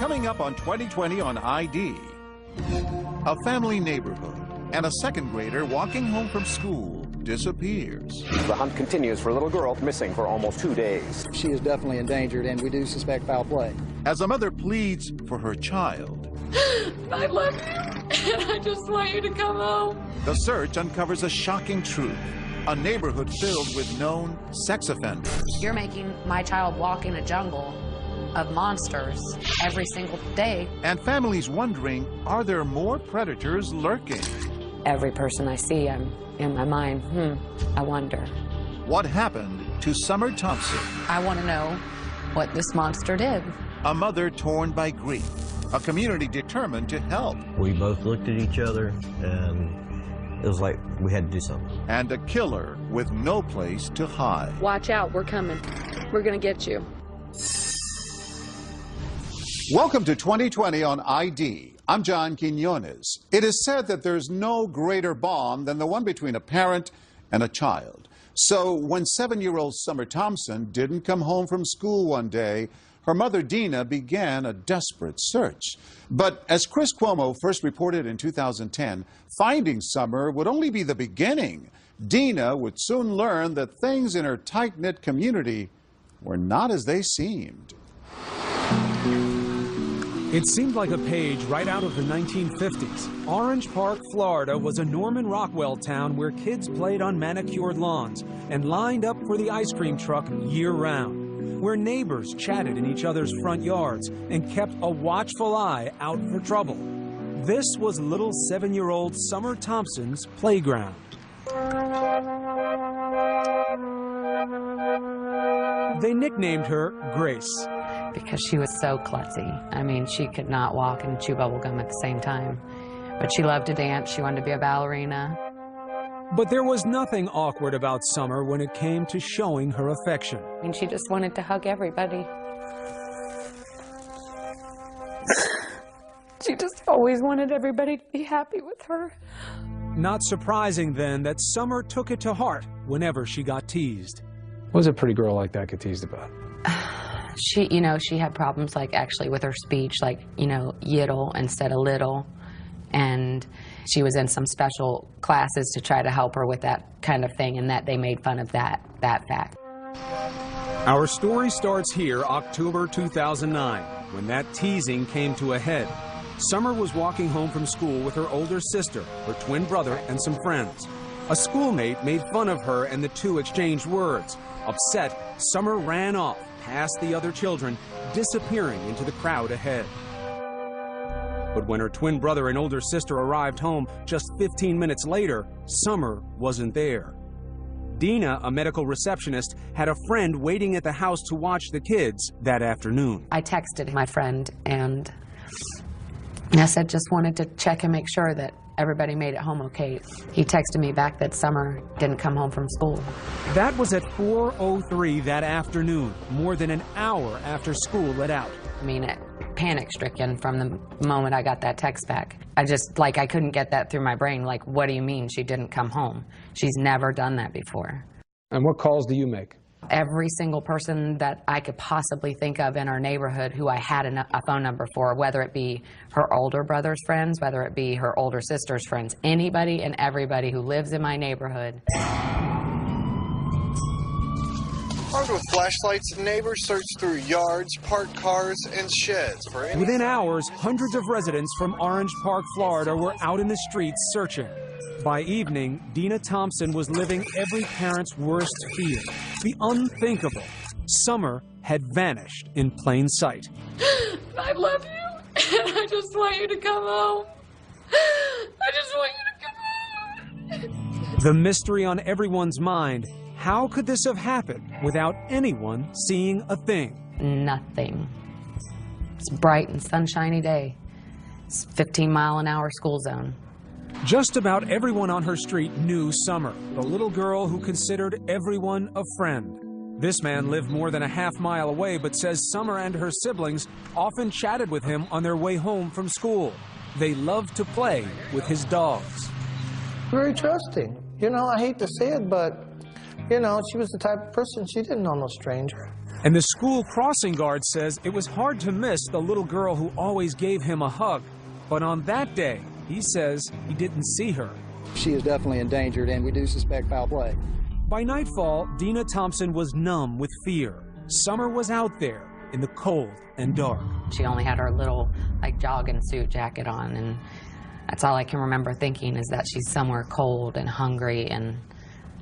Coming up on 2020 on ID. A family neighborhood and a second grader walking home from school disappears. The hunt continues for a little girl missing for almost 2 days. She is definitely endangered, and we do suspect foul play. As a mother pleads for her child, I love you, and I just want you to come home. the search uncovers a shocking truth. A neighborhood filled with known sex offenders. You're making my child walk in a jungle of monsters every single day. And families wondering, are there more predators lurking? Every person I see, I'm in my mind, I wonder. What happened to Summer Thompson? I want to know what this monster did. A mother torn by grief. A community determined to help. We both looked at each other, and it was like we had to do something. And a killer with no place to hide. Watch out, we're coming. We're gonna get you. Welcome to 2020 on ID. I'm John Quinones. It is said that there's no greater bond than the one between a parent and a child. So when 7-year-old Summer Thompson didn't come home from school one day, her mother Dina began a desperate search. But as Chris Cuomo first reported in 2010, finding Summer would only be the beginning. Dina would soon learn that things in her tight-knit community were not as they seemed. It seemed like a page right out of the 1950s. Orange Park, Florida was a Norman Rockwell town where kids played on manicured lawns and lined up for the ice cream truck year-round, where neighbors chatted in each other's front yards and kept a watchful eye out for trouble. This was little 7-year-old Summer Thompson's playground. They nicknamed her Grace. Because she was so klutzy. I mean, she could not walk and chew bubble gum at the same time. But she loved to dance. She wanted to be a ballerina. But there was nothing awkward about Summer when it came to showing her affection. I mean, she just wanted to hug everybody. She just always wanted everybody to be happy with her. Not surprising, then, that Summer took it to heart whenever she got teased. What does a pretty girl like that get teased about? She had problems, like, actually with her speech, like, yiddle instead of little. And she was in some special classes to try to help her with that kind of thing, and that they made fun of that fact. Our story starts here, October 2009, when that teasing came to a head. Summer was walking home from school with her older sister, her twin brother, and some friends. A schoolmate made fun of her, and the two exchanged words. Upset, Summer ran off past the other children, disappearing into the crowd ahead. But when her twin brother and older sister arrived home just 15 minutes later, Summer wasn't there. Dina, a medical receptionist, had a friend waiting at the house to watch the kids that afternoon. I texted my friend, and I said just wanted to check and make sure that everybody made it home okay. He texted me back that Summer didn't come home from school. That was at 4:03 that afternoon, more than an hour after school let out. I mean, panic-stricken from the moment I got that text back. I couldn't get that through my brain. Like, what do you mean she didn't come home? She's never done that before. And what calls do you make? Every single person that I could possibly think of in our neighborhood who I had a phone number for, whether it be her older brother's friends, whether it be her older sister's friends, anybody and everybody who lives in my neighborhood. Armed with flashlights, neighbors searched through yards, parked cars, and sheds for any... Within hours, hundreds of residents from Orange Park, Florida were out in the streets searching. By evening, Dina Thompson was living every parent's worst fear, the unthinkable. Summer had vanished in plain sight. I love you, and I just want you to come home. I just want you to come home. The mystery on everyone's mind, how could this have happened without anyone seeing a thing? Nothing. It's a bright and sunshiny day. It's 15-mile-an-hour school zone. Just about everyone on her street knew Summer, the little girl who considered everyone a friend. This man lived more than a half-mile away, but says Summer and her siblings often chatted with him on their way home from school. They loved to play with his dogs. Very trusting. I hate to say it, but, she was the type of person, she didn't know no stranger. And the school crossing guard says it was hard to miss the little girl who always gave him a hug. But on that day, he says he didn't see her. She is definitely endangered, and we do suspect foul play. By nightfall, Dina Thompson was numb with fear. Summer was out there in the cold and dark. She only had her little, like, jogging suit jacket on, and that's all I can remember thinking is that she's somewhere cold and hungry and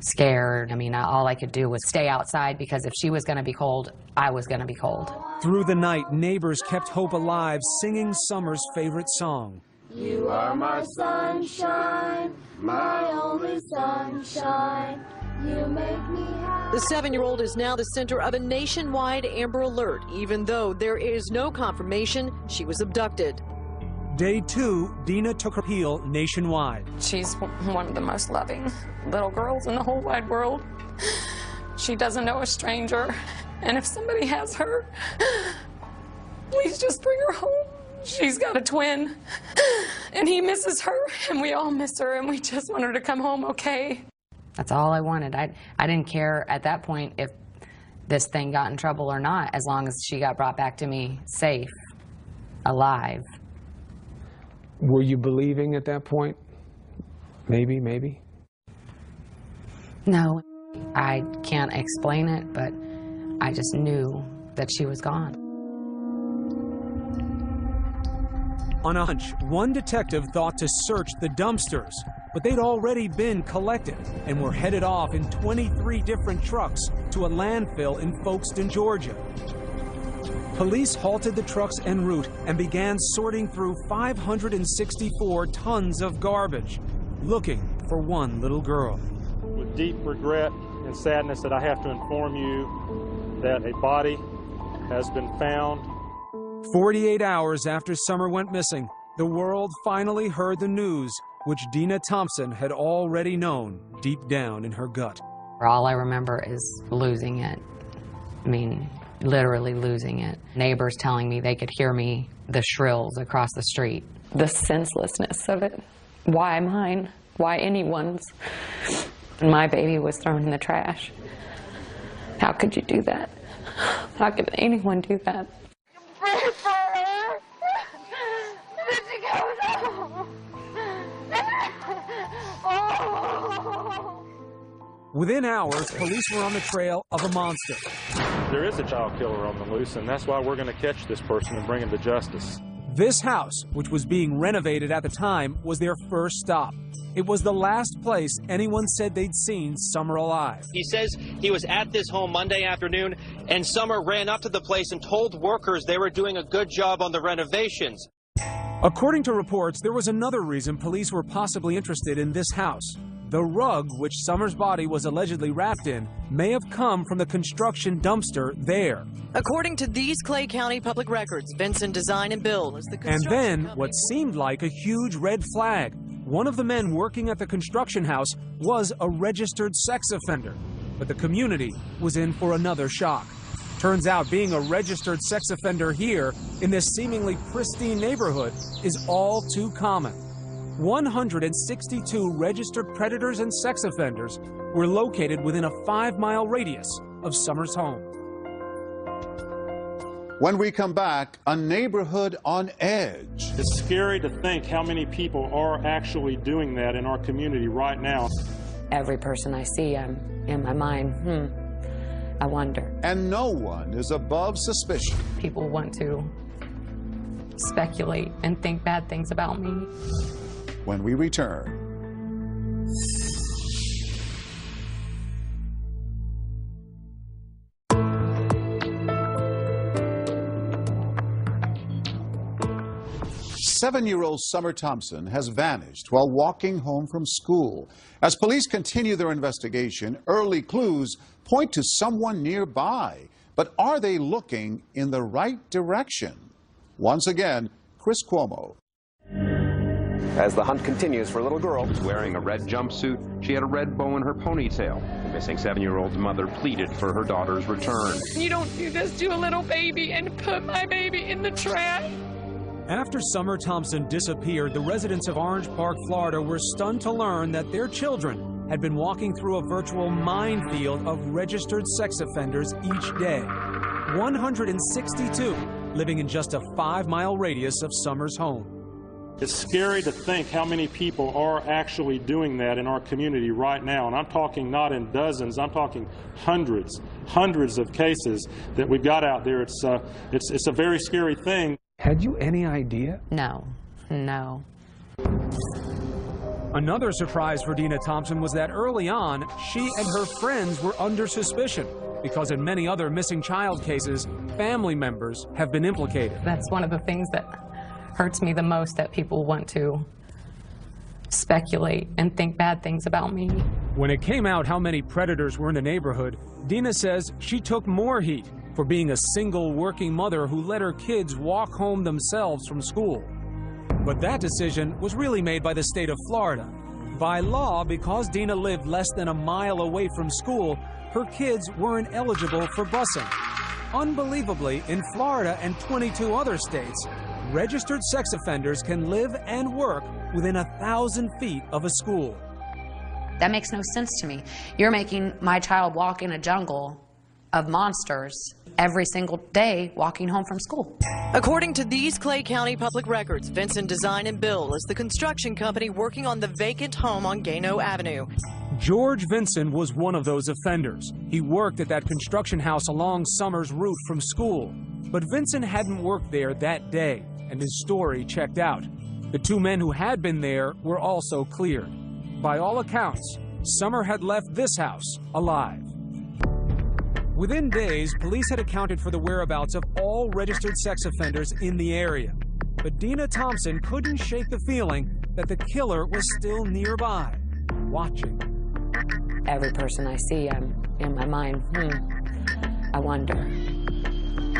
scared. I mean, all I could do was stay outside because if she was going to be cold, I was going to be cold. Through the night, neighbors kept hope alive, singing Summer's favorite song. You are my sunshine, my only sunshine. You make me happy. The 7-year-old is now the center of a nationwide Amber Alert, even though there is no confirmation she was abducted. Day 2, Dina took her appeal nationwide. She's one of the most loving little girls in the whole wide world. She doesn't know a stranger, and if somebody has her, please just bring her home. She's got a twin, and he misses her, and we all miss her, and we just want her to come home okay. That's all I wanted. I didn't care at that point if this thing got in trouble or not, as long as she got brought back to me safe, alive. Were you believing at that point? Maybe? No, I can't explain it, but I just knew that she was gone. On a hunch, one detective thought to search the dumpsters, but they'd already been collected and were headed off in 23 different trucks to a landfill in Folkestone, Georgia. Police halted the trucks en route and began sorting through 564 tons of garbage, looking for one little girl. With deep regret and sadness that I have to inform you that a body has been found. 48 hours after Summer went missing, the world finally heard the news, which Dina Thompson had already known deep down in her gut. All I remember is losing it. I mean, literally losing it. Neighbors telling me they could hear me, the shrills across the street. The senselessness of it. Why mine? Why anyone's? And my baby was thrown in the trash. How could you do that? How could anyone do that? Within hours, police were on the trail of a monster. There is a child killer on the loose, and that's why we're going to catch this person and bring him to justice. This house, which was being renovated at the time, was their first stop. It was the last place anyone said they'd seen Summer alive. He says he was at this home Monday afternoon, and Summer ran up to the place and told workers they were doing a good job on the renovations. According to reports, there was another reason police were possibly interested in this house. The rug which Summer's body was allegedly wrapped in may have come from the construction dumpster there. According to these Clay County public records, Vincent Design and Build was the construction And then company. what seemed like a huge red flag. One of the men working at the construction house was a registered sex offender. But the community was in for another shock. Turns out being a registered sex offender here in this seemingly pristine neighborhood is all too common. 162 registered predators and sex offenders were located within a 5-mile radius of Summer's home. When we come back, a neighborhood on edge. It's scary to think how many people are actually doing that in our community right now. Every person I see, I'm in my mind, I wonder. And no one is above suspicion. People want to speculate and think bad things about me. When we return. Seven-year-old Summer Thompson has vanished while walking home from school. As police continue their investigation, early clues point to someone nearby. But are they looking in the right direction? Once again, Chris Cuomo. As the hunt continues for a little girl. She was wearing a red jumpsuit. She had a red bow in her ponytail. The missing 7-year-old's mother pleaded for her daughter's return. You don't do this to a little baby and put my baby in the trash. After Summer Thompson disappeared, the residents of Orange Park, Florida were stunned to learn that their children had been walking through a virtual minefield of registered sex offenders each day. 162 living in just a 5-mile radius of Summer's home. It's scary to think how many people are actually doing that in our community right now. And I'm talking not in dozens, I'm talking hundreds of cases that we've got out there. It's a very scary thing. Had you any idea? No. Another surprise for Dina Thompson was that early on, she and her friends were under suspicion because in many other missing child cases, family members have been implicated. That's one of the things that hurts me the most, that people want to speculate and think bad things about me. When it came out how many predators were in the neighborhood, Dina says she took more heat for being a single working mother who let her kids walk home themselves from school. But that decision was really made by the state of Florida. By law, because Dina lived less than a mile away from school, her kids weren't eligible for busing. Unbelievably, in Florida and 22 other states, registered sex offenders can live and work within 1,000 feet of a school. That makes no sense to me. You're making my child walk in a jungle of monsters every single day walking home from school. According to these Clay County public records, Vincent Design and Build is the construction company working on the vacant home on Gano Avenue. George Vinson was one of those offenders. He worked at that construction house along Summer's route from school. But Vinson hadn't worked there that day, and his story checked out. The two men who had been there were also cleared. By all accounts, Summer had left this house alive. Within days, police had accounted for the whereabouts of all registered sex offenders in the area. But Dina Thompson couldn't shake the feeling that the killer was still nearby, watching. Every person I see, I'm in my mind, I wonder.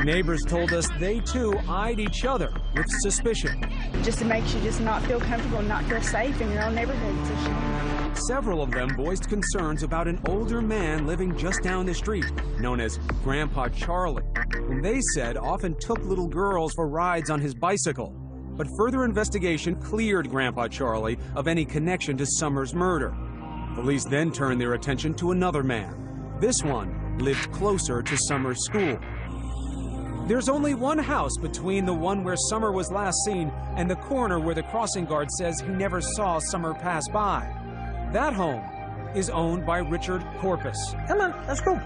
Neighbors told us they too eyed each other with suspicion. Just it makes you just not feel comfortable and not feel safe in your own neighborhood. It's a shame. Several of them voiced concerns about an older man living just down the street, known as Grandpa Charlie, whom they said often took little girls for rides on his bicycle. But further investigation cleared Grandpa Charlie of any connection to Summer's murder. Police then turned their attention to another man. This one lived closer to Summer's school. There's only one house between the one where Summer was last seen and the corner where the crossing guard says he never saw Summer pass by. That home is owned by Richard Corpus. Come on, let's go.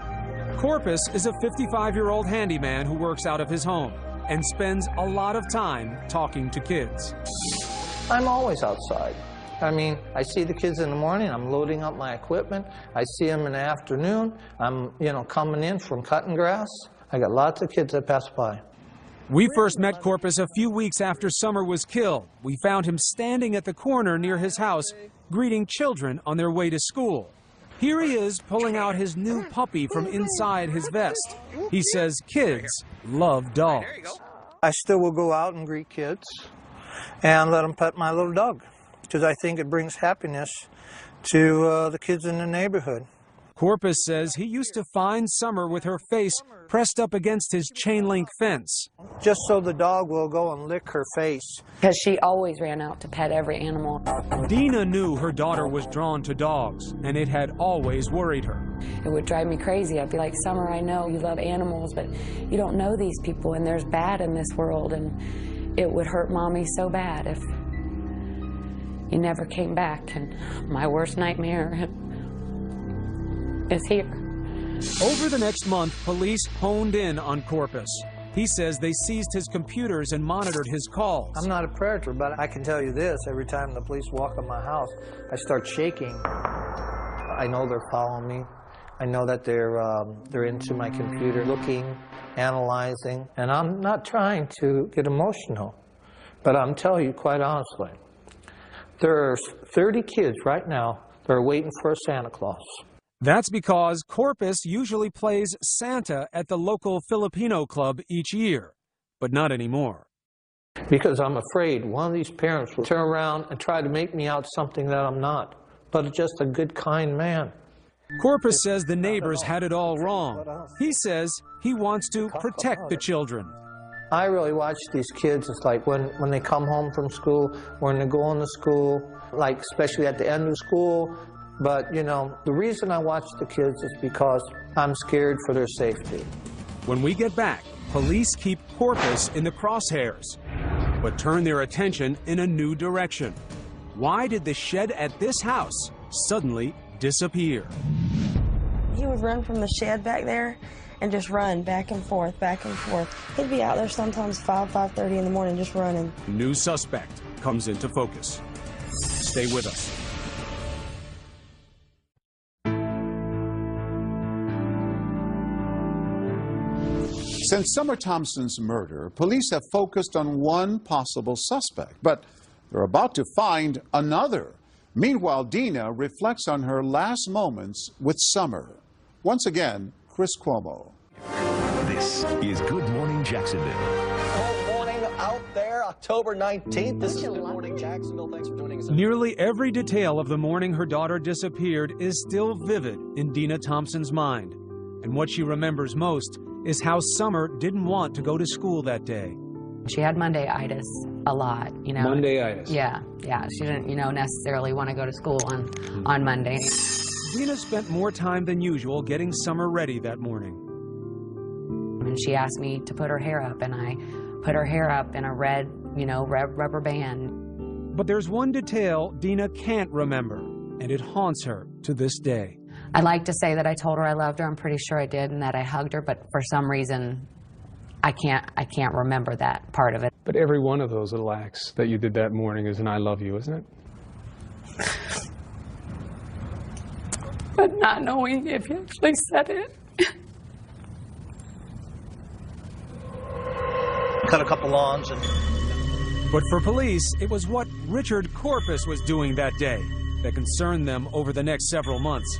Corpus is a 55-year-old handyman who works out of his home and spends a lot of time talking to kids. I'm always outside. I mean, I see the kids in the morning, I'm loading up my equipment. I see them in the afternoon. I'm, coming in from cutting grass. I got lots of kids that pass by. We first met Corpus a few weeks after Summer was killed. We found him standing at the corner near his house, greeting children on their way to school. Here he is pulling out his new puppy from inside his vest. He says kids love dogs. I still will go out and greet kids and let them pet my little dog, because I think it brings happiness to the kids in the neighborhood. Corpus says he used to find Summer with her face pressed up against his chain-link fence. Just so the dog will go and lick her face. Because she always ran out to pet every animal. Dina knew her daughter was drawn to dogs, and it had always worried her. It would drive me crazy. I'd be like, Summer, I know you love animals, but you don't know these people, and there's bad in this world, and it would hurt Mommy so bad if you never came back, and my worst nightmare is here. Over the next month, police honed in on Corpus. He says they seized his computers and monitored his calls. I'm not a predator, but I can tell you this, every time the police walk in my house, I start shaking. I know they're following me. I know that they're into my computer, looking, analyzing, and I'm not trying to get emotional, but I'm telling you quite honestly, there are 30 kids right now that are waiting for a Santa Claus. That's because Corpus usually plays Santa at the local Filipino club each year, but not anymore. Because I'm afraid one of these parents will turn around and try to make me out something that I'm not, but just a good, kind man. Corpus says the neighbors had it all wrong. He says he wants to protect the children. I really watch these kids. It's like when they come home from school, when they're going to school, like especially at the end of school. But, the reason I watch the kids is because I'm scared for their safety. When we get back, police keep Corpus in the crosshairs, but turn their attention in a new direction. Why did the shed at this house suddenly disappear? He would run from the shed back there and just run back and forth, back and forth. He'd be out there sometimes 5:30 in the morning just running. New suspect comes into focus. Stay with us. Since Summer Thompson's murder, police have focused on one possible suspect, but they're about to find another. Meanwhile, Dina reflects on her last moments with Summer. Once again, Chris Cuomo. This is Good Morning Jacksonville. Good morning out there, October 19th. This is Good Morning Jacksonville. Thanks for joining us. Nearly every detail of the morning her daughter disappeared is still vivid in Dina Thompson's mind. And what she remembers most is how Summer didn't want to go to school that day. She had Monday-itis a lot, you know. Monday-itis. Yeah. She didn't, necessarily want to go to school on Monday. Dina spent more time than usual getting Summer ready that morning. And she asked me to put her hair up, and I put her hair up in a red rubber band. But there's one detail Dina can't remember, and it haunts her to this day. I like to say that I told her I loved her. I'm pretty sure I did, and that I hugged her, but for some reason, I can't remember that part of it. But every one of those little acts that you did that morning is an I love you, isn't it? But not knowing if he actually said it. Cut a couple lawns and... But for police, it was what Richard Corpus was doing that day that concerned them over the next several months.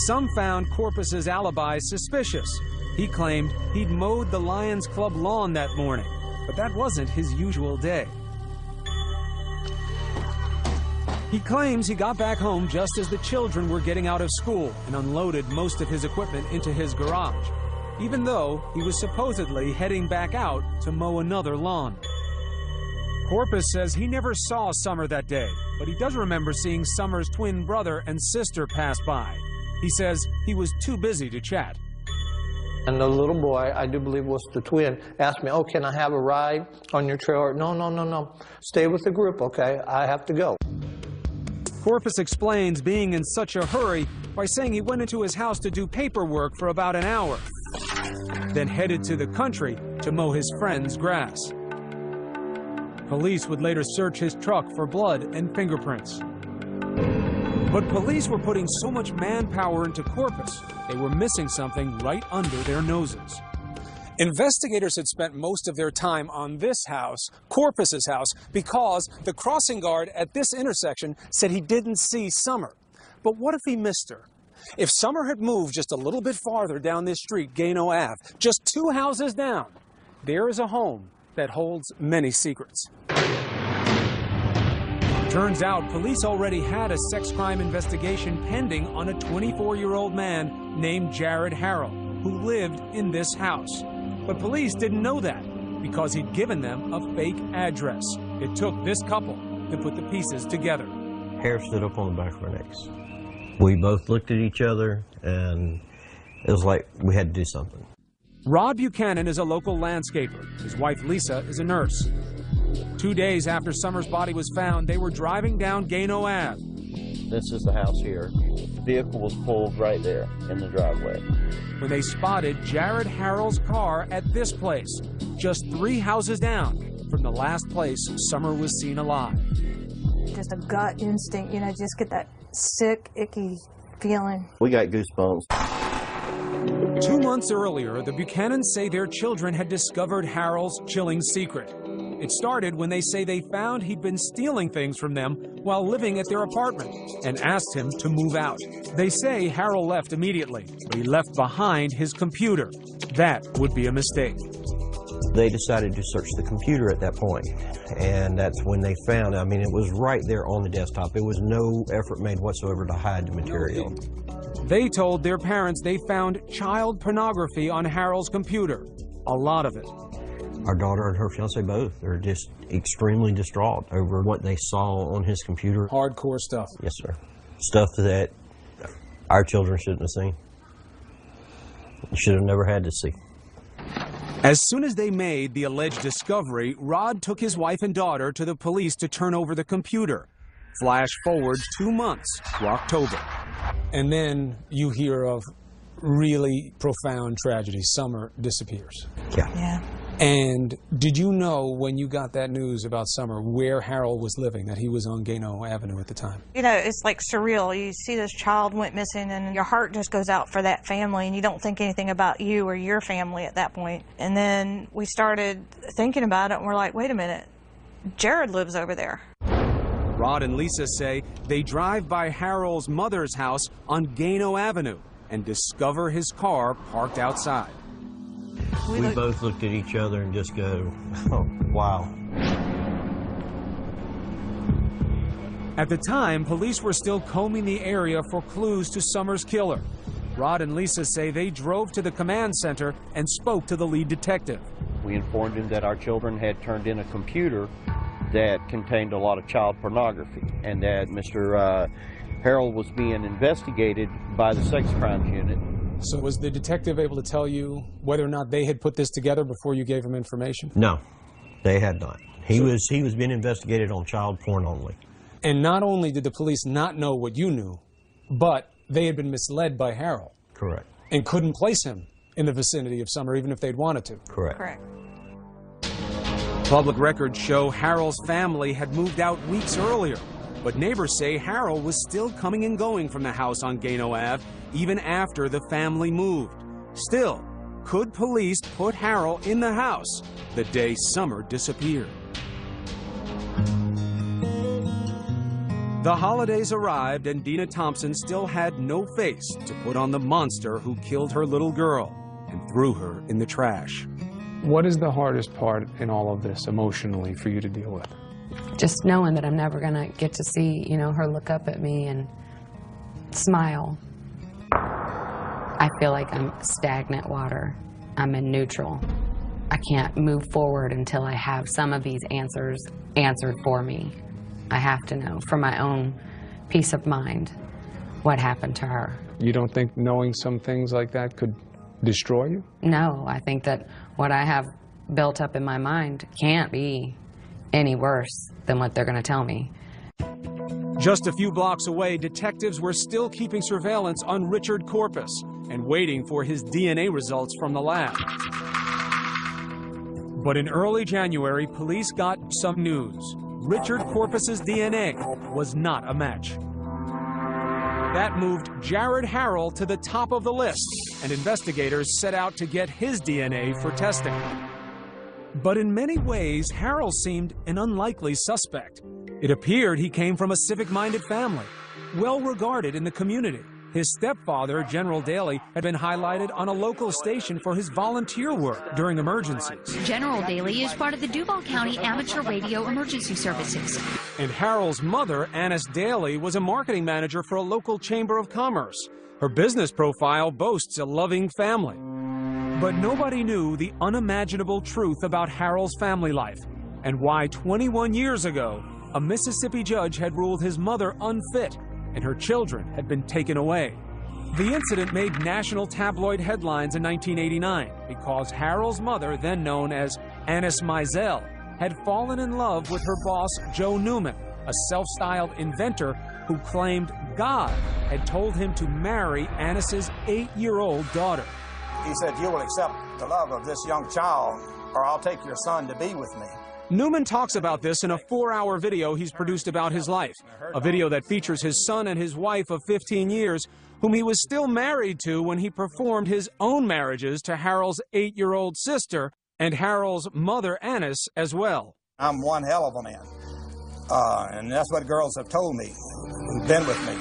Some found Corpus's alibi suspicious. He claimed he'd mowed the Lions Club lawn that morning, but that wasn't his usual day. He claims he got back home just as the children were getting out of school and unloaded most of his equipment into his garage, even though he was supposedly heading back out to mow another lawn. Corpus says he never saw Summer that day, but he does remember seeing Summer's twin brother and sister pass by. He says he was too busy to chat. And the little boy, I do believe was the twin, asked me, oh, can I have a ride on your trailer? No. Stay with the group, okay? I have to go. Corpus explains being in such a hurry by saying he went into his house to do paperwork for about an hour, then headed to the country to mow his friend's grass. Police would later search his truck for blood and fingerprints. But police were putting so much manpower into Corpus, they were missing something right under their noses. Investigators had spent most of their time on this house, Corpus's house, because the crossing guard at this intersection said he didn't see Summer. But what if he missed her? If Summer had moved just a little bit farther down this street, Gano Ave, just 2 houses down, there is a home that holds many secrets. Turns out police already had a sex crime investigation pending on a 24-year-old man named Jared Harrell, who lived in this house. But police didn't know that because he'd given them a fake address. It took this couple to put the pieces together. Hair stood up on the back of our necks. We both looked at each other, and it was like we had to do something. Rod Buchanan is a local landscaper. His wife, Lisa, is a nurse. 2 days after Summer's body was found, they were driving down Gano Ave. This is the house here. The vehicle was pulled right there in the driveway. When they spotted Jared Harrell's car at this place, just 3 houses down from the last place Summer was seen alive. Just a gut instinct, just get that sick, icky feeling. We got goosebumps. 2 months earlier, the Buchanans say their children had discovered Harrell's chilling secret. It started when they say they found he'd been stealing things from them while living at their apartment and asked him to move out. They say Harrell left immediately, but he left behind his computer. That would be a mistake. They decided to search the computer at that point, and that's when they found, it was right there on the desktop. It was no effort made whatsoever to hide the material. They told their parents they found child pornography on Harrell's computer, a lot of it. Our daughter and her fiance both are just extremely distraught over what they saw on his computer. Hardcore stuff. Yes, sir. Stuff that our children shouldn't have seen. Should have never had to see. As soon as they made the alleged discovery, Rod took his wife and daughter to the police to turn over the computer. Flash forward 2 months to October. And then you hear of really profound tragedy. Summer disappears. Yeah. And did you know when you got that news about Summer where Harold was living, that he was on Gano Avenue at the time? You know, it's like surreal. You see this child went missing and your heart just goes out for that family and you don't think anything about you or your family at that point. And then we started thinking about it and we're like, wait a minute, Jared lives over there. Rod and Lisa say they drive by Harold's mother's house on Gano Avenue and discover his car parked outside. We both looked at each other and just go, oh, wow. At the time, police were still combing the area for clues to Summer's killer. Rod and Lisa say they drove to the command center and spoke to the lead detective. We informed him that our children had turned in a computer that contained a lot of child pornography and that Mr. Harold was being investigated by the sex crimes unit. So was the detective able to tell you whether or not they had put this together before you gave him information? No, they had not. He was being investigated on child porn only. And not only did the police not know what you knew, but they had been misled by Harold. Correct. And couldn't place him in the vicinity of Summer even if they'd wanted to. Correct. Correct. Public records show Harold's family had moved out weeks earlier, but neighbors say Harold was still coming and going from the house on Gano Ave even after the family moved. Still, could police put Harold in the house the day Summer disappeared? The holidays arrived and Dina Thompson still had no face to put on the monster who killed her little girl and threw her in the trash. What is the hardest part in all of this emotionally for you to deal with? Just knowing that I'm never going to get to see, you know, her look up at me and smile. I feel like I'm stagnant water. I'm in neutral. I can't move forward until I have some of these answers answered for me. I have to know for my own peace of mind what happened to her. You don't think knowing some things like that could destroy you? No, I think that what I have built up in my mind can't be any worse than what they're going to tell me. Just a few blocks away, detectives were still keeping surveillance on Richard Corpus and waiting for his DNA results from the lab. But in early January, police got some news. Richard Corpus's DNA was not a match. That moved Jared Harold to the top of the list, and investigators set out to get his DNA for testing. But in many ways, Harold seemed an unlikely suspect. It appeared he came from a civic-minded family, well regarded in the community. His stepfather, General Daly, had been highlighted on a local station for his volunteer work during emergencies. General Daly is part of the Duval County Amateur Radio Emergency Services. And Harold's mother, Annis Daly, was a marketing manager for a local chamber of commerce. Her business profile boasts a loving family. But nobody knew the unimaginable truth about Harold's family life and why 21 years ago, a Mississippi judge had ruled his mother unfit and her children had been taken away. The incident made national tabloid headlines in 1989 because Harold's mother, then known as Annis Mizell, had fallen in love with her boss, Joe Newman, a self-styled inventor who claimed God had told him to marry Annis's 8-year-old daughter. He said, "You will accept the love of this young child, or I'll take your son to be with me." Newman talks about this in a 4-hour video he's produced about his life, a video that features his son and his wife of 15 years, whom he was still married to when he performed his own marriages to Harold's 8-year-old sister and Harold's mother, Annis, as well. I'm one hell of a man, and that's what girls have told me who've been with me.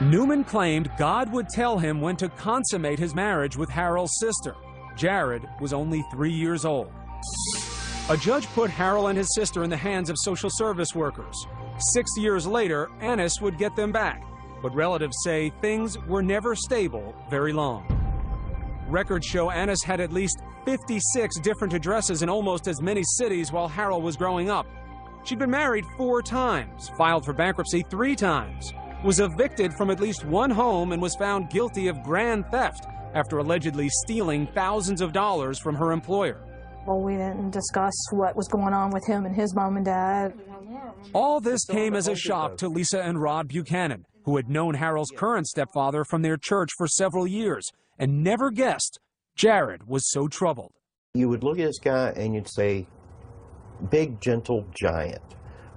Newman claimed God would tell him when to consummate his marriage with Harold's sister. Jared was only 3 years old. A judge put Harold and his sister in the hands of social service workers. 6 years later, Annis would get them back, but relatives say things were never stable very long. Records show Annis had at least 56 different addresses in almost as many cities while Harold was growing up. She'd been married 4 times, filed for bankruptcy 3 times, was evicted from at least 1 home, and was found guilty of grand theft after allegedly stealing thousands of dollars from her employer. Well, we didn't discuss what was going on with him and his mom and dad. All this came as a shock to Lisa and Rod Buchanan, who had known Harold's current stepfather from their church for several years and never guessed Jared was so troubled. You would look at this guy and you'd say, big, gentle giant.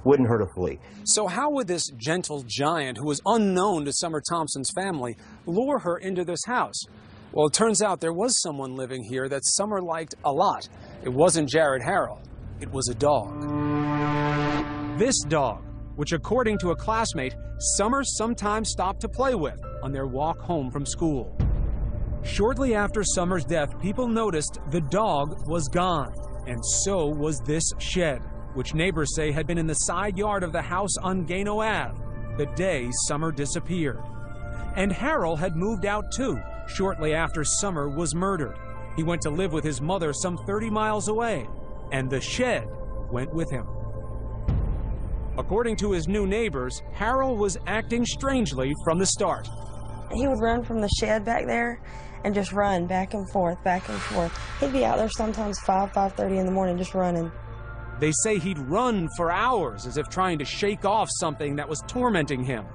Wouldn't hurt a flea. So how would this gentle giant, who was unknown to Summer Thompson's family, lure her into this house? Well, it turns out there was someone living here that Summer liked a lot. It wasn't Jared Harrell. It was a dog. This dog, which according to a classmate, Summer sometimes stopped to play with on their walk home from school. Shortly after Summer's death, people noticed the dog was gone, and so was this shed, which neighbors say had been in the side yard of the house on Gano Ave the day Summer disappeared. And Harrell had moved out too, shortly after Summer was murdered. He went to live with his mother some 30 miles away, and the shed went with him. According to his new neighbors, Harrell was acting strangely from the start. He would run from the shed back there and just run back and forth, back and forth. He'd be out there sometimes 5:30 in the morning just running. They say he'd run for hours as if trying to shake off something that was tormenting him.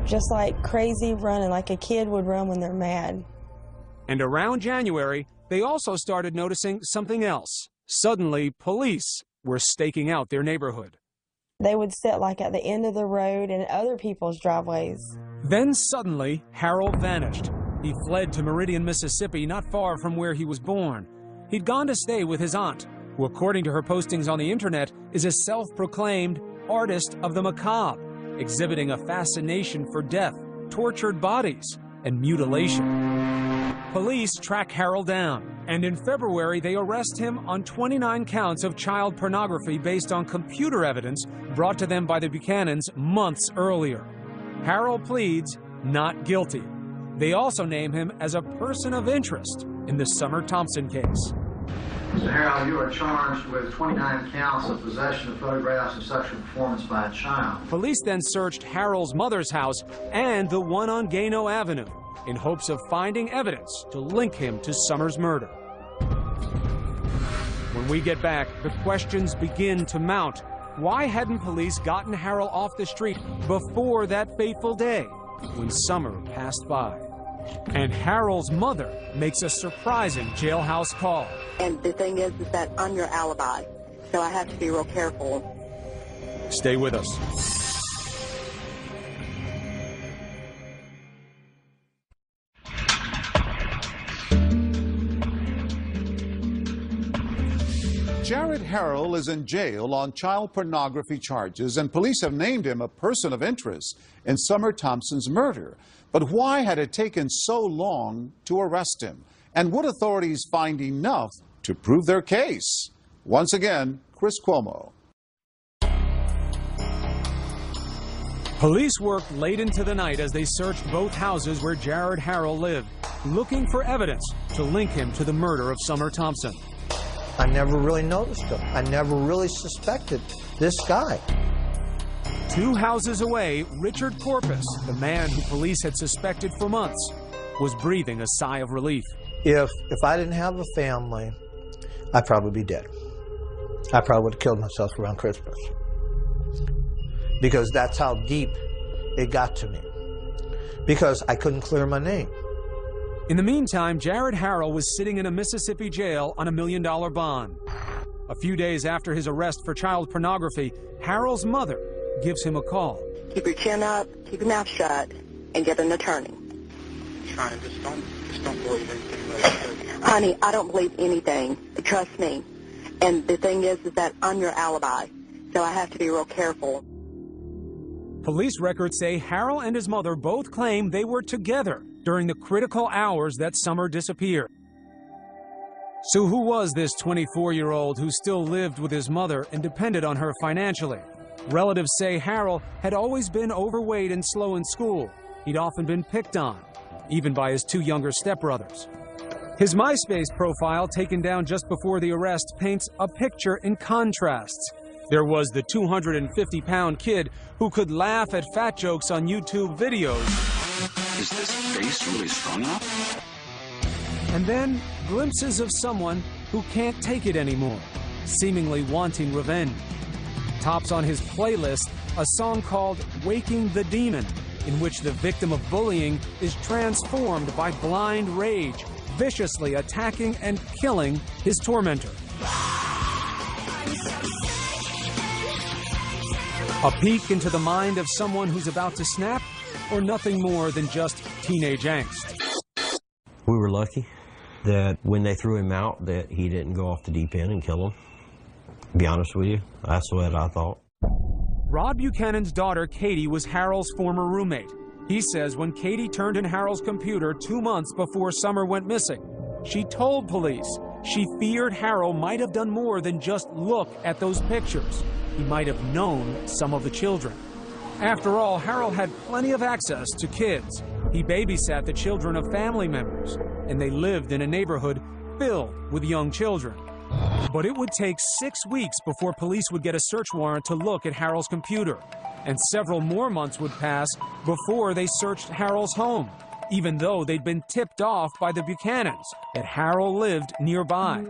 Just like crazy running, like a kid would run when they're mad. And around January, they also started noticing something else. Suddenly, police were staking out their neighborhood. They would sit like at the end of the road and other people's driveways. Then suddenly, Harrell vanished. He fled to Meridian, Mississippi, not far from where he was born. He'd gone to stay with his aunt, who, according to her postings on the internet, is a self-proclaimed artist of the macabre, exhibiting a fascination for death, tortured bodies, and mutilation. Police track Harrell down, and in February they arrest him on 29 counts of child pornography based on computer evidence brought to them by the Buchanans months earlier. Harrell pleads not guilty. They also name him as a person of interest in the Summer Thompson case. Mr. Harrell, you are charged with 29 counts of possession of photographs of sexual performance by a child. Police then searched Harrell's mother's house and the one on Gano Avenue in hopes of finding evidence to link him to Summer's murder. When we get back, the questions begin to mount. Why hadn't police gotten Harrell off the street before that fateful day when Summer passed by? And Harrell's mother makes a surprising jailhouse call. And the thing is that I'm your alibi, so I have to be real careful. Stay with us. Jared Harrell is in jail on child pornography charges, and police have named him a person of interest in Summer Thompson's murder. But why had it taken so long to arrest him? And would authorities find enough to prove their case? Once again, Chris Cuomo. Police worked late into the night as they searched both houses where Jared Harrell lived, looking for evidence to link him to the murder of Summer Thompson. I never really noticed him. I never really suspected this guy. 2 houses away, Richard Corpus, the man who police had suspected for months, was breathing a sigh of relief. If I didn't have a family, I'd probably be dead. I probably would have killed myself around Christmas. Because that's how deep it got to me. Because I couldn't clear my name. In the meantime, Jared Harrell was sitting in a Mississippi jail on $1 million bond. A few days after his arrest for child pornography, Harrell's mother gives him a call. Keep your chin up, keep your mouth shut, and get an attorney. Trying, just don't believe anything. Honey, I don't believe anything. Trust me. And the thing is that I'm your alibi, so I have to be real careful. Police records say Harrell and his mother both claim they were together during the critical hours that Summer disappeared. So who was this 24-year-old who still lived with his mother and depended on her financially? Relatives say Harrell had always been overweight and slow in school. He'd often been picked on, even by his 2 younger stepbrothers. His MySpace profile, taken down just before the arrest, paints a picture in contrasts. There was the 250-pound kid who could laugh at fat jokes on YouTube videos. Is this bass really strong enough? And then glimpses of someone who can't take it anymore, seemingly wanting revenge. Tops on his playlist a song called Waking the Demon, in which the victim of bullying is transformed by blind rage, viciously attacking and killing his tormentor. A peek into the mind of someone who's about to snap, or nothing more than just teenage angst. We were lucky that when they threw him out that he didn't go off the deep end and kill him. To be honest with you, that's what I thought. Rod Buchanan's daughter, Katie, was Harold's former roommate. He says when Katie turned in Harold's computer 2 months before Summer went missing, she told police she feared Harold might have done more than just look at those pictures. He might have known some of the children. After all, Harold had plenty of access to kids. He babysat the children of family members, and they lived in a neighborhood filled with young children. But it would take 6 weeks before police would get a search warrant to look at Harold's computer. And several more months would pass before they searched Harold's home, even though they'd been tipped off by the Buchanans that Harold lived nearby.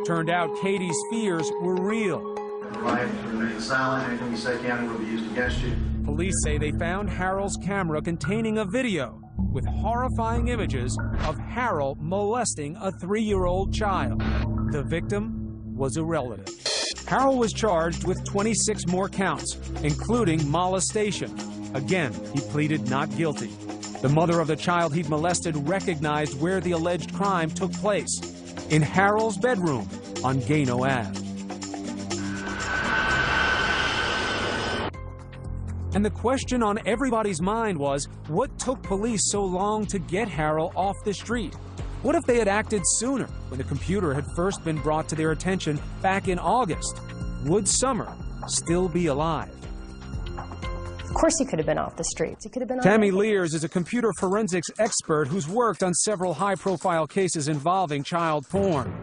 Turned out Katie's fears were real. Right, remain silent. Anything you say can will be used against you. Police say they found Harold's camera containing a video with horrifying images of Harold molesting a 3-year-old child. The victim was a relative. Harold was charged with 26 more counts, including molestation. Again, he pleaded not guilty. The mother of the child he'd molested recognized where the alleged crime took place, in Harold's bedroom on Gano Ave. And the question on everybody's mind was, what took police so long to get Harold off the street? What if they had acted sooner, when the computer had first been brought to their attention back in August? Would Summer still be alive? Of course he could have been off the streets. He could have been. Tammy Lears is a computer forensics expert who's worked on several high-profile cases involving child porn.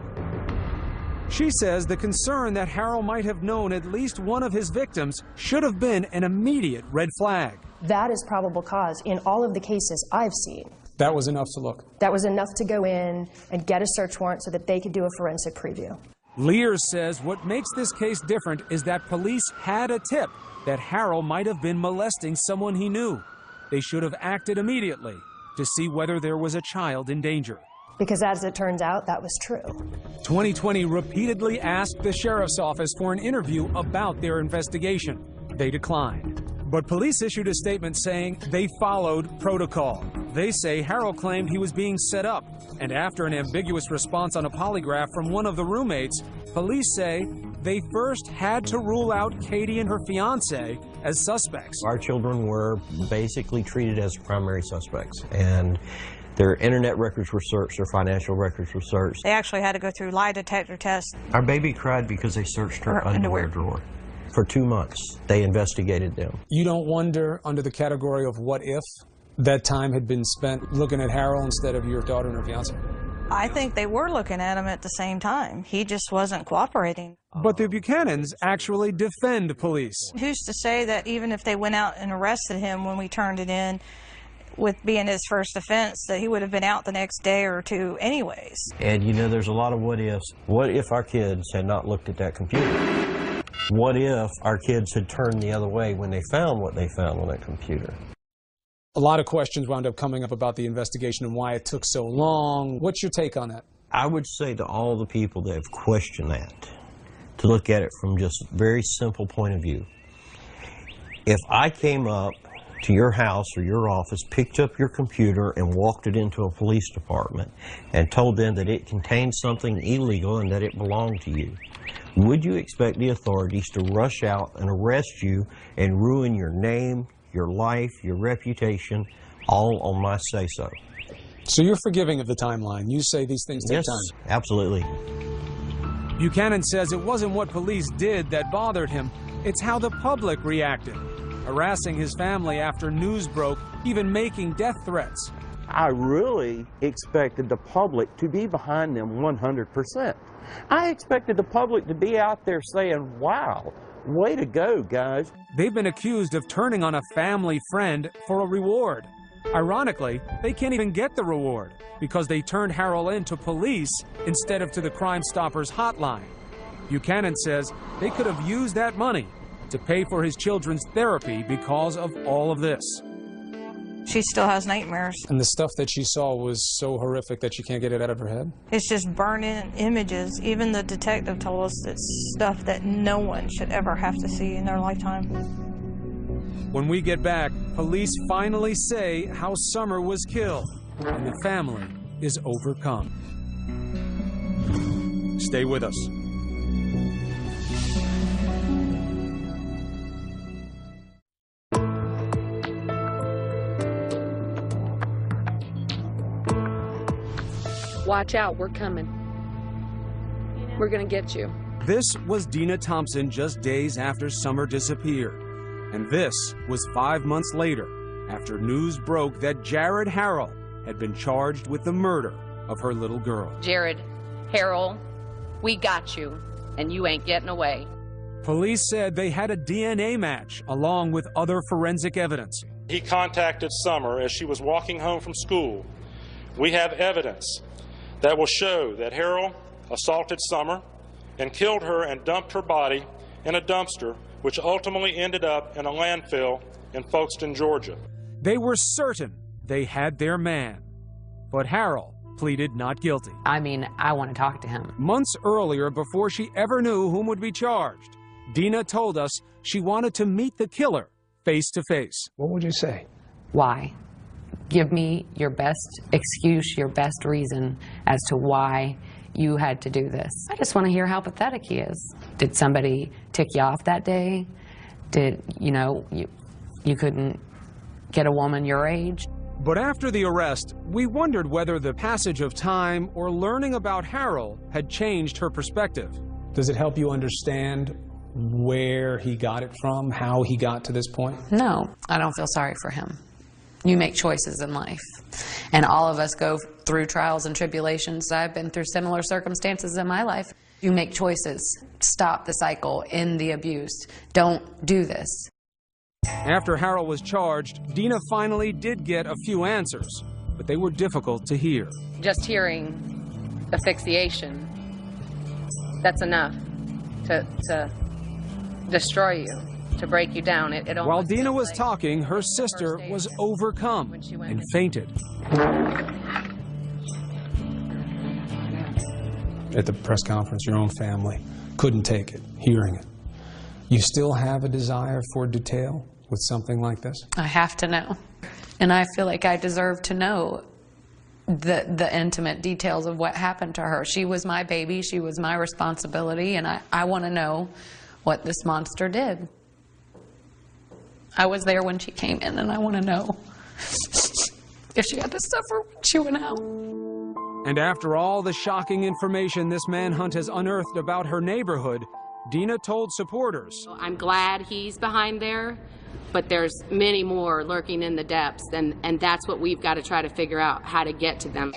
She says the concern that Harold might have known at least one of his victims should have been an immediate red flag. That is probable cause in all of the cases I've seen. That was enough to look. That was enough to go in and get a search warrant so that they could do a forensic preview. Lears says what makes this case different is that police had a tip that Harold might have been molesting someone he knew. They should have acted immediately to see whether there was a child in danger. Because as it turns out, that was true. 2020 repeatedly asked the sheriff's office for an interview about their investigation. They declined. But police issued a statement saying they followed protocol. They say Harold claimed he was being set up, and after an ambiguous response on a polygraph from one of the roommates, police say they first had to rule out Katie and her fiance as suspects. Our children were basically treated as primary suspects, and their internet records were searched, their financial records were searched. They actually had to go through lie detector tests. Our baby cried because they searched her underwear drawer. For 2 months, they investigated them. You don't wonder, under the category of what if, that time had been spent looking at Harold instead of your daughter and her fiance? I think they were looking at him at the same time. He just wasn't cooperating. But the Buchanans actually defend police. Who's to say that even if they went out and arrested him when we turned it in, with being his first offense, that he would have been out the next day or two anyways? And you know, there's a lot of what ifs. What if our kids had not looked at that computer? What if our kids had turned the other way when they found what they found on that computer? A lot of questions wound up coming up about the investigation and why it took so long. What's your take on that? I would say to all the people that have questioned that, to look at it from just a very simple point of view. If I came up to your house or your office, picked up your computer and walked it into a police department and told them that it contained something illegal and that it belonged to you, would you expect the authorities to rush out and arrest you and ruin your name, your life, your reputation, all on my say-so? So you're forgiving of the timeline. You say these things take time. Yes, absolutely. Buchanan says it wasn't what police did that bothered him, it's how the public reacted. Harassing his family after news broke, even making death threats. I really expected the public to be behind them 100%. I expected the public to be out there saying, wow, way to go, guys. They've been accused of turning on a family friend for a reward. Ironically, they can't even get the reward because they turned Harrell in to police instead of to the Crime Stoppers hotline. Buchanan says they could have used that money to pay for his children's therapy because of all of this. She still has nightmares. And the stuff that she saw was so horrific that she can't get it out of her head? It's just burning images. Even the detective told us it's stuff that no one should ever have to see in their lifetime. When we get back, police finally say how Summer was killed, and the family is overcome. Stay with us. Watch out, we're coming. We're gonna get you. This was Dina Thompson just days after Summer disappeared. And this was 5 months later, after news broke that Jared Harrell had been charged with the murder of her little girl. Jared Harrell, we got you, and you ain't getting away. Police said they had a DNA match along with other forensic evidence. He contacted Summer as she was walking home from school. We have evidence that will show that Harrell assaulted Summer and killed her and dumped her body in a dumpster, which ultimately ended up in a landfill in Folkestone, Georgia. They were certain they had their man, but Harrell pleaded not guilty. I mean, I want to talk to him. Months earlier, before she ever knew whom would be charged, Dina told us she wanted to meet the killer face to face. What would you say? Why? Give me your best excuse, your best reason as to why you had to do this. I just want to hear how pathetic he is. Did somebody tick you off that day? Did, you couldn't get a woman your age? But after the arrest, we wondered whether the passage of time or learning about Harrell had changed her perspective. Does it help you understand where he got it from, how he got to this point? No, I don't feel sorry for him. You make choices in life, and all of us go through trials and tribulations. I've been through similar circumstances in my life. You make choices. Stop the cycle, end the abuse. Don't do this. After Harrell was charged, Dina finally did get a few answers, but they were difficult to hear. Just hearing asphyxiation, that's enough to destroy you, to break you down. While Dina was talking, her sister was overcome and fainted. At the press conference, your own family couldn't take it, hearing it. You still have a desire for detail with something like this? I have to know. And I feel like I deserve to know the intimate details of what happened to her. She was my baby, she was my responsibility, and I want to know what this monster did. I was there when she came in, and I want to know if she had to suffer when she went out. And after all the shocking information this manhunt has unearthed about her neighborhood, Dina told supporters, I'm glad he's behind there, but there's many more lurking in the depths, and that's what we've got to try to figure out, how to get to them.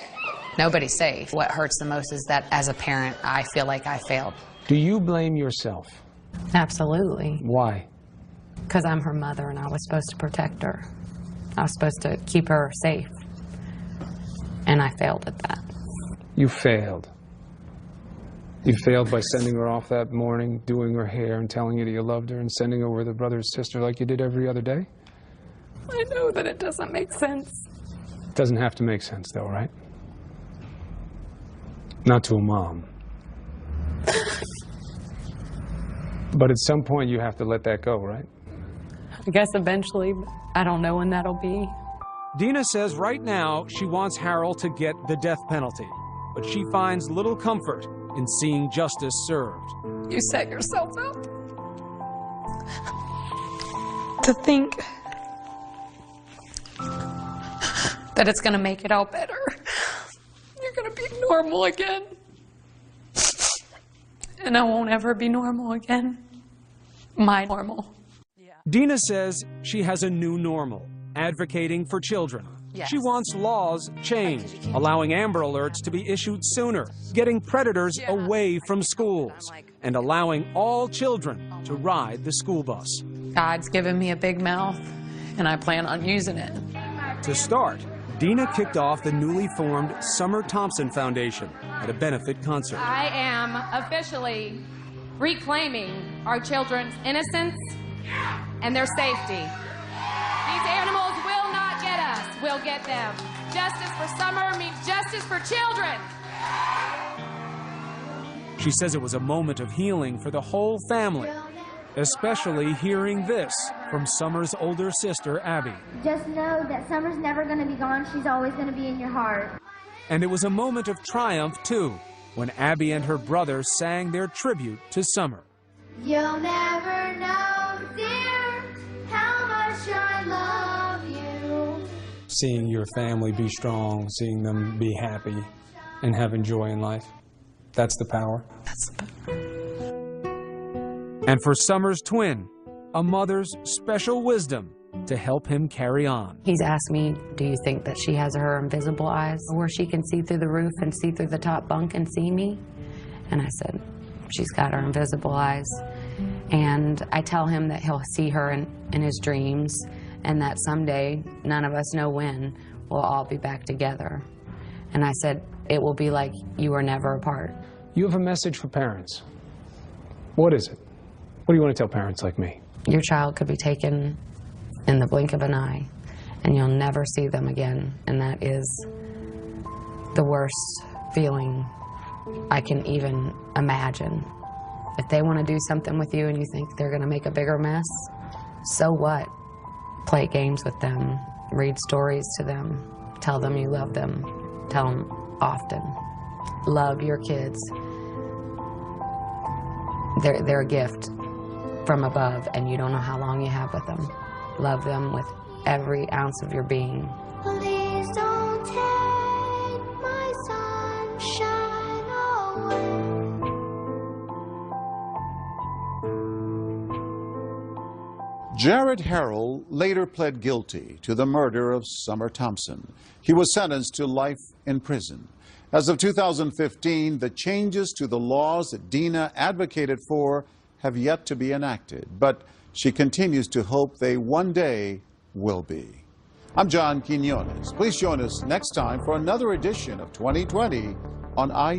Nobody's safe. What hurts the most is that as a parent, I feel like I failed. Do you blame yourself? Absolutely. Why? Because I'm her mother and I was supposed to protect her. I was supposed to keep her safe. And I failed at that. You failed. You failed by sending her off that morning, doing her hair and telling you that you loved her and sending her with her brother and sister like you did every other day? I know that it doesn't make sense. It doesn't have to make sense though, right? Not to a mom. But at some point you have to let that go, right? I guess eventually, but I don't know when that'll be. Dina says right now she wants Harrell to get the death penalty, but she finds little comfort in seeing justice served. You set yourself up to think that it's going to make it all better. You're going to be normal again. And I won't ever be normal again. My normal. Dina says she has a new normal, advocating for children. Yes. She wants laws changed, allowing Amber Alerts to be issued sooner, getting predators away from schools, and allowing all children to ride the school bus. God's given me a big mouth, and I plan on using it To start, Dina kicked off the newly formed Summer Thompson Foundation at a benefit concert. I am officially reclaiming our children's innocence and their safety. These animals will not get us, we'll get them. Justice for Summer means justice for children. She says it was a moment of healing for the whole family, especially hearing this from Summer's older sister, Abby. Just know that Summer's never going to be gone. She's always going to be in your heart. And it was a moment of triumph, too, when Abby and her brother sang their tribute to Summer. You'll never know, dear, how much I love you. Seeing your family be strong, seeing them be happy and having joy in life, that's the power. That's the power. And for Summer's twin, a mother's special wisdom to help him carry on. He's asked me, do you think that she has her invisible eyes where she can see through the roof and see through the top bunk and see me? And I said, she's got her invisible eyes. And I tell him that he'll see her in his dreams, and that someday, none of us know when, we'll all be back together. And I said, it will be like you were never apart. You have a message for parents. What is it? What do you want to tell parents like me? Your child could be taken in the blink of an eye, and you'll never see them again. And that is the worst feeling I can even imagine. If they want to do something with you and you think they're going to make a bigger mess, so what? Play games with them, read stories to them, tell them you love them, tell them often. Love your kids. They're a gift from above, and you don't know how long you have with them. Love them with every ounce of your being. Please don't take my sunshine away. Jared Harrell later pled guilty to the murder of Summer Thompson. He was sentenced to life in prison. As of 2015, the changes to the laws that Dina advocated for have yet to be enacted, but she continues to hope they one day will be. I'm John Quinones. Please join us next time for another edition of 2020 on ID.